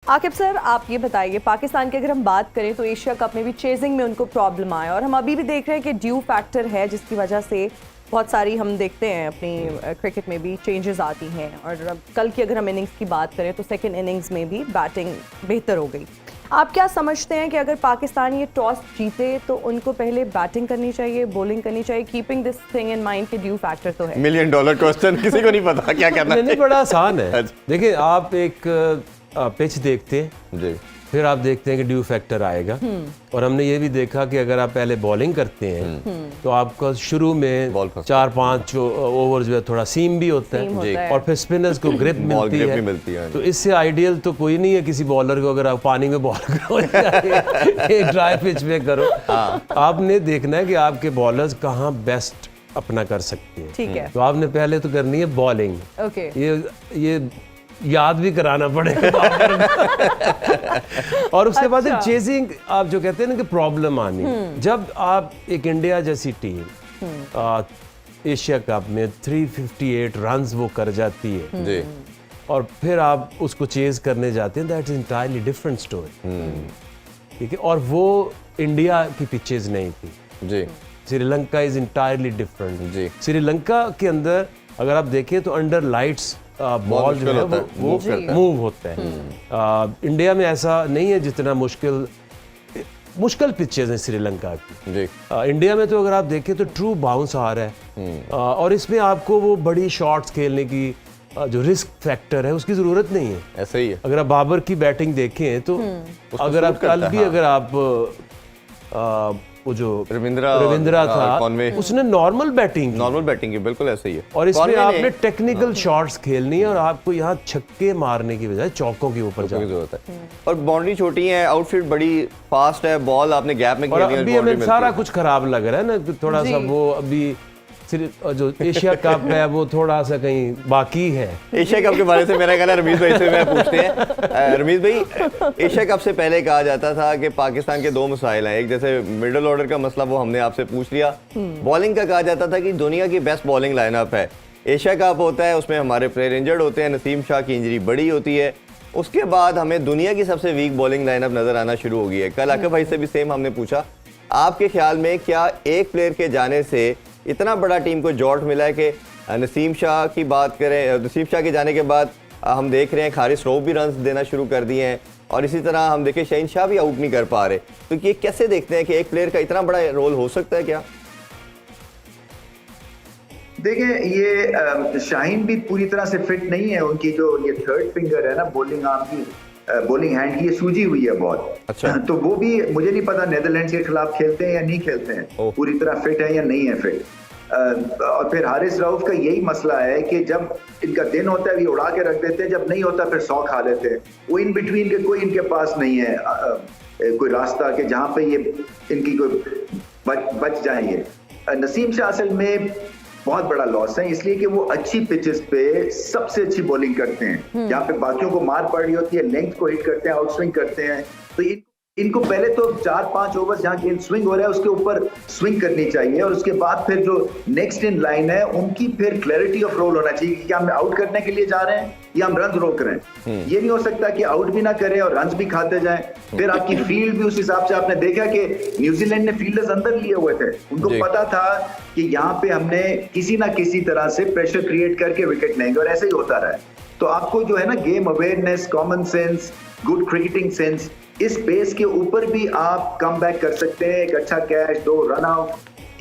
Aqib sir, आप ये बताइए, पाकिस्तान की अगर हम बात करें तो एशिया कप में भी चेजिंग में उनको प्रॉब्लम आया और हम अभी भी देख रहे हैं कि ड्यू फैक्टर है जिसकी वजह से बहुत सारी हम देखते हैं अपनी क्रिकेट में भी चेंजेस आती हैं। और कल की अगर हम इनिंग्स की बात करें तो सेकंड इनिंग्स में भी बैटिंग बेहतर हो गई। आप क्या समझते हैं कि अगर पाकिस्तान ये टॉस जीते तो उनको पहले बैटिंग करनी चाहिए, बॉलिंग करनी चाहिए, keeping this thing in mind कि ड्यू फैक्टर तो है? $1 मिलियन क्वेश्चन, किसी को नहीं पता क्या करना है। नहीं, बड़ा आसान है। देखिए, आप एक पिच देखते हैं जी, फिर आप देखते हैं कि ड्यू फैक्टर आएगा। और हमने ये भी देखा कि अगर आप पहले बॉलिंग करते हैं तो आपका शुरू में 4-5 ओवर जो है थोड़ा सीम भी होता है और फिर स्पिनर्स को ग्रिप मिलती है। तो इससे आइडियल तो कोई नहीं है किसी बॉलर को, अगर आप पानी में बॉल करो एक ड्राई पिच में करो। आपने देखना है कि आपके बॉलर्स कहाँ बेस्ट अपना कर सकते हैं। ठीक है, तो आपने पहले तो करनी है बॉलिंग। ये याद भी कराना पड़ेगा और उसके बाद चेजिंग, आप जो कहते हैं ना कि प्रॉब्लम आनी, जब आप एक इंडिया जैसी टीम एशिया कप में 358 रन्स वो कर जाती है जी, और फिर आप उसको चेज करने जाते हैं, that is entirely different story. ठीक है, और वो इंडिया की पिचेज नहीं थी जी, श्रीलंका इज इंटायरली डिफरेंट जी। श्रीलंका के अंदर अगर आप देखें तो अंडर लाइट्स बॉल जो है वो मूव होता है। इंडिया में ऐसा नहीं है जितना मुश्किल पिचेस हैं श्रीलंका की जी। इंडिया में तो अगर आप देखें तो ट्रू बाउंस आ रहा है और इसमें आपको वो बड़ी शॉट्स खेलने की जो रिस्क फैक्टर है उसकी जरूरत नहीं है। ऐसा ही है। अगर आप बाबर की बैटिंग देखें तो अगर आप कल भी अगर आप वो जो रविंद्रा था उसने नॉर्मल बैटिंग की, बिल्कुल ऐसे ही है। और इसमें आपने टेक्निकल शॉट्स खेलनी है और आपको यहाँ छक्के मारने की बजाय चौकों के ऊपर जाने की जरूरत है। और बाउंड्री छोटी है, आउटफील्ड बड़ी फास्ट है, बॉल आपने गैप में खेलनी है। अभी हमें सारा कुछ खराब लग रहा है ना, थोड़ा सा वो अभी जो एशिया कप है वो थोड़ा सा कहीं बाकी है। एशिया कप के बारे से मेरा कहना है रमीज भाई से मैं पूछते हैं। रमीज भाई, एशिया कप से पहले कहा जाता था कि पाकिस्तान के 2 मसाइल हैं, एक जैसे मिडिल ऑर्डर का मसला वो हमने आपसे पूछ लिया, बॉलिंग का कहा जाता था कि दुनिया की बेस्ट बॉलिंग लाइनअप है। एशिया कप होता है, उसमें हमारे प्लेयर इंजर्ड होते हैं, नसीम शाह की इंजरी बड़ी होती है, उसके बाद हमें दुनिया की सबसे वीक बॉलिंग लाइनअप नजर आना शुरू हो गई है। कल आकिब भाई से भी सेम हमने पूछा, आपके ख्याल में क्या एक प्लेयर के जाने से इतना बड़ा टीम को जॉल्ट मिला है कि नसीम शाह की बात करें, नसीम शाह के जाने के बाद हम देख रहे हैं हारिस रऊफ भी रन्स देना शुरू कर दिए हैं और इसी तरह हम देखें शहीन शाह भी आउट नहीं कर पा रहे, तो ये कैसे देखते हैं कि एक प्लेयर का इतना बड़ा रोल हो सकता है क्या? देखें, ये शाहीन भी पूरी तरह से फिट नहीं है, उनकी जो ये थर्ड फिंगर है ना बॉलिंग आर्म की, बॉलिंग हैंड की, ये सूजी हुई है बहुत। अच्छा। तो वो भी मुझे नहीं पता नेदरलैंड्स के खिलाफ खेलते हैं या नहीं खेलते हैं, पूरी तरह फिट है या नहीं है फिट। और फिर हारिस रऊफ का यही मसला है कि जब इनका दिन होता है ये उड़ा के रख देते हैं, जब नहीं होता फिर 100 खा लेते हैं। वो इन बिटवीन के कोई इनके पास नहीं है कोई रास्ता कि जहाँ पे ये इनकी कोई बच जाएंगे। नसीम शाह असल में बहुत बड़ा लॉस है, इसलिए कि वो अच्छी पिचेस पे सबसे अच्छी बॉलिंग करते हैं, जहाँ पे बाकियों को मार पड़ रही होती है, लेंथ को हिट करते हैं, आउट स्विंग करते हैं। तो इनको पहले तो 4-5 ओवर जहाँ गेंद स्विंग हो रहा है उसके ऊपर स्विंग करनी चाहिए और उसके बाद फिर जो नेक्स्ट इन लाइन है उनकी फिर क्लैरिटी ऑफ रोल होना चाहिए कि हम आउट करने के लिए जा रहे हैं या हम रन रोक रहे हैं। ये नहीं हो सकता कि आउट भी ना करें और रन भी खाते जाएं। फिर आपकी फील्ड भी उस हिसाब से, आपने देखा कि न्यूजीलैंड ने फील्डर्स अंदर लिए हुए थे, उनको पता था कि यहाँ पे हमने किसी ना किसी तरह से प्रेशर क्रिएट करके विकेट लेंगे और ऐसे ही होता रहा है। तो आपको जो है ना game awareness, common sense, good cricketing sense, इस बेस के ऊपर भी आप कम बैक कर सकते हैं, एक अच्छा कैच, 2 रन आउट,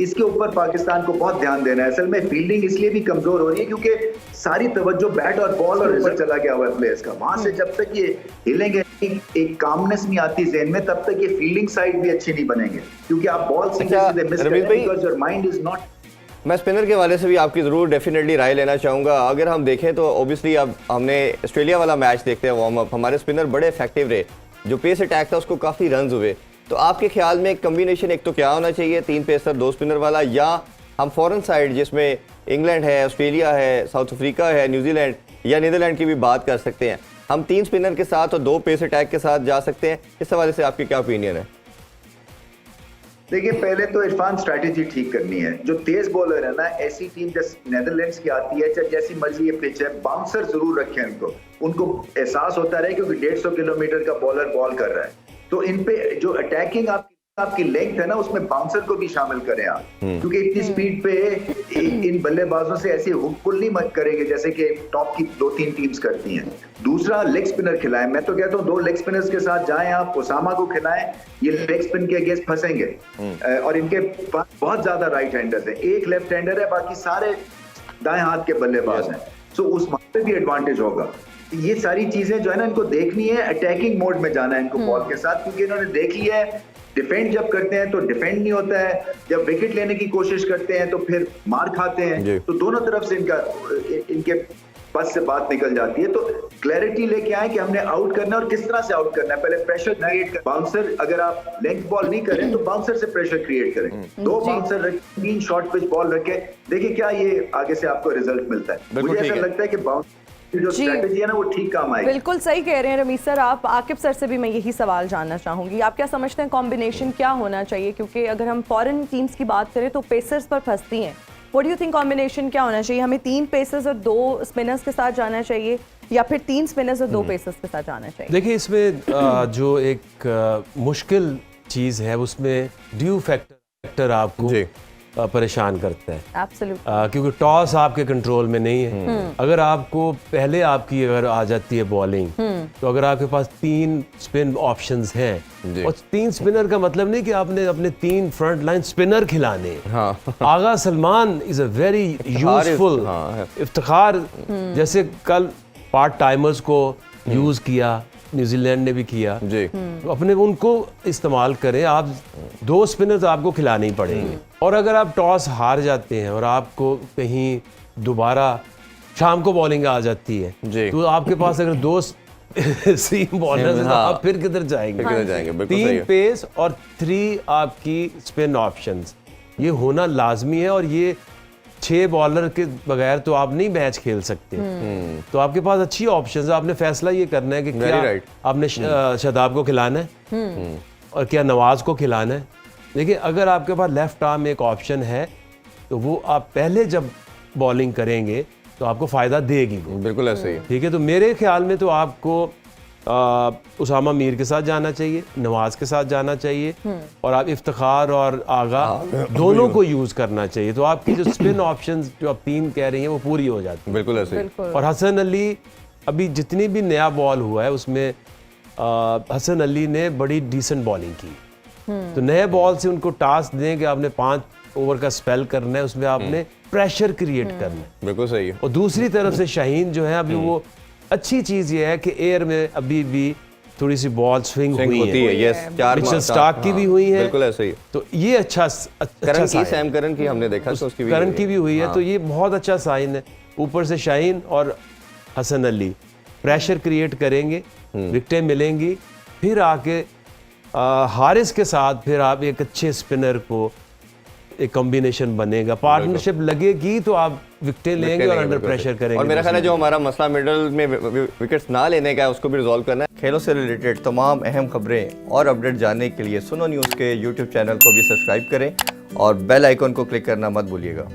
इसके ऊपर पाकिस्तान को बहुत ध्यान देना है। असल में फील्डिंग इसलिए भी कमजोर हो रही है क्योंकि सारी तवज्जो बैट और बॉल और ऊपर चला गया हुआ है प्लेयर्स का। वहां से जब तक ये हिलेंगे, एक कामनेस नहीं आती ज़हन में, तब तक ये फील्डिंग साइड भी अच्छी नहीं बनेंगे क्योंकि आप बॉल सीधे मिस करें because your mind is not. मैं स्पिनर के वाले से भी आपकी ज़रूर डेफिनेटली राय लेना चाहूँगा। अगर हम देखें तो ऑब्वियसली अब हमने ऑस्ट्रेलिया वाला मैच देखते हैं, वार्म अप, हमारे स्पिनर बड़े इफेक्टिव रहे, जो पेस अटैक था उसको काफ़ी रन्स हुए। तो आपके ख्याल में एक कम्बिनेशन एक तो क्या होना चाहिए, 3 पेसर 2 स्पिनर वाला, या हम फॉरेन साइड जिसमें इंग्लैंड है, ऑस्ट्रेलिया है, साउथ अफ्रीका है, न्यूजीलैंड या नीदरलैंड की भी बात कर सकते हैं, हम 3 स्पिनर के साथ और 2 पेस अटैक के साथ जा सकते हैं? इस हवाले से आपकी क्या ओपिनियन है? देखिए पहले तो इरफान स्ट्रैटेजी ठीक करनी है। जो तेज बॉलर है ना, ऐसी टीम जैसे नेदरलैंड्स की आती है, चाहे जैसी मर्जी ये पिच है, बाउंसर जरूर रखें उनको एहसास होता रहे क्योंकि 150 किलोमीटर का बॉलर बॉल कर रहा है। तो इन पे जो अटैकिंग आपकी लेंथ है ना, उसमें बाउंसर को भी शामिल करें आप, क्योंकि इतनी स्पीड पे इन बल्लेबाजों से ऐसे हुक पुल नहीं मत करेंगे जैसे कि टॉप की 2-3 टीम्स करती हैं। दूसरा, लेग स्पिनर खिलाएं। मैं तो कहता हूँ 2 लेग स्पिनर्स के साथ जाएं आप, ओसामा को खिलाएं, ये लेग स्पिन के अगेंस्ट फंसेंगे। और इनके पास बहुत ज्यादा राइट हैंडर्स है, एक लेफ्ट हैंडर है, बाकी सारे दाएं हाथ के बल्लेबाज हैं। सो उस पे भी एडवांटेज होगा। ये सारी चीजें जो है ना, इनको देखनी है, अटैकिंग मोड में जाना है इनको बॉल के साथ, क्योंकि इन्होंने देख लिया है डिफेंड जब करते हैं तो डिफेंड नहीं होता है, जब विकेट लेने की कोशिश करते हैं तो फिर मार खाते हैं। तो दोनों तरफ से इनके बस से बात निकल जाती है। तो क्लैरिटी लेके आए कि हमने आउट करना है और किस तरह से आउट करना है। पहले प्रेशर क्रिएट कर, बाउंसर अगर आप लेंथ बॉल नहीं करें तो बाउंसर से प्रेशर क्रिएट करें। 2 बाउंसर रखें, 3 शॉर्ट पिच बॉल रखें, देखिए क्या ये आगे से आपको रिजल्ट मिलता है। मुझे ऐसा लगता है कि बाउंसर जो स्ट्रेटजी है ना, वो ठीक काम आएगी। बिल्कुल सही कह रहे हैं रमीज सर आप। आकिब सर से भी मैं यही सवाल जानना चाहूंगी, आप क्या समझते हैं कॉम्बिनेशन क्या होना चाहिए? क्योंकि अगर हम फॉरेन टीम्स की बात करें तो पेसर्स पर फंसती हैं। What do you think combination क्या होना चाहिए? हमें 3 पेसर्स और 2 स्पिनर्स के साथ जाना चाहिए, या फिर 3 स्पिनर्स और 2 पेसर्स के साथ जाना चाहिए? देखिए इसमें जो एक मुश्किल चीज़ है उसमें ड्यू फैक्टर आपको परेशान करता है। Absolutely. क्योंकि टॉस आपके कंट्रोल में नहीं है। अगर आपको पहले आपकी अगर आ जाती है बॉलिंग, तो अगर आपके पास 3 स्पिन ऑप्शंस हैं, और 3 स्पिनर का मतलब नहीं कि आपने अपने 3 फ्रंट लाइन स्पिनर खिलाने। Agha Salman is a very useful Iftikhar, जैसे कल पार्ट टाइमर्स को यूज किया, न्यूजीलैंड ने भी किया जी। तो अपने उनको इस्तेमाल करें। आप 2 स्पिनर्स आपको खिलाने ही पड़ेंगे। और अगर आप टॉस हार जाते हैं और आपको कहीं दोबारा शाम को बॉलिंग आ जाती है जी, तो आपके पास अगर 2 सीम बॉलर्स हैं तो आप फिर किधर जाएंगे? 3 पेस और 3 आपकी स्पिन ऑप्शंस, ये होना लाजमी है। और ये 6 बॉलर के बगैर तो आप नहीं मैच खेल सकते। तो आपके पास अच्छी ऑप्शंस है। आपने फैसला ये करना है कि क्या आपने शादाब को खिलाना है और क्या नवाज को खिलाना है। देखिए अगर आपके पास लेफ्ट आर्म एक ऑप्शन है तो वो आप पहले जब बॉलिंग करेंगे तो आपको फ़ायदा देगी। बिल्कुल ऐसे ही, ठीक है। तो मेरे ख्याल में तो आपको उसामा मीर के साथ जाना चाहिए, नवाज के साथ जाना चाहिए, और आप इफ्तिखार और आगा दोनों को यूज करना चाहिए। तो आपकी जो स्पिन ऑप्शंस जो आप 3 कह रही हैं वो पूरी हो जाती है। बिल्कुल ऐसे। और हसन अली, अभी जितनी भी नया बॉल हुआ है उसमें हसन अली ने बड़ी डिसेंट बॉलिंग की। तो नए बॉल से उनको टास्क दें कि आपने 5 ओवर का स्पेल करना है, उसमें आपने प्रेशर क्रिएट करना है। बिल्कुल सही है। और दूसरी तरफ से शाहीन जो है, अभी वो अच्छी चीज ये है कि एयर में अभी भी थोड़ी सी बॉल स्विंग हुई है। यस, 4 स्टार्क की भी हुई है। बिल्कुल ऐसे ही। तो ये अच्छा सैम करन की हमने देखा तो उसकी भी करन की भी हुई है। तो ये बहुत अच्छा साइन है। ऊपर से शाहीन और हसन अली प्रेशर क्रिएट करेंगे, विकेटें मिलेंगी, फिर आके हारिस के साथ फिर आप एक अच्छे स्पिनर को एक कॉम्बिनेशन बनेगा, पार्टनरशिप लगेगी तो आप विकेटें लेंगे और अंडर प्रेशर करेंगे। और मेरा ख्याल है जो हमारा मसला मिडल में विकेट्स ना लेने का है उसको भी रिजॉल्व करना है। खेलों से रिलेटेड तमाम अहम खबरें और अपडेट जानने के लिए सुनो न्यूज़ के यूट्यूब चैनल को भी सब्सक्राइब करें और बेल आइकन को क्लिक करना मत भूलिएगा।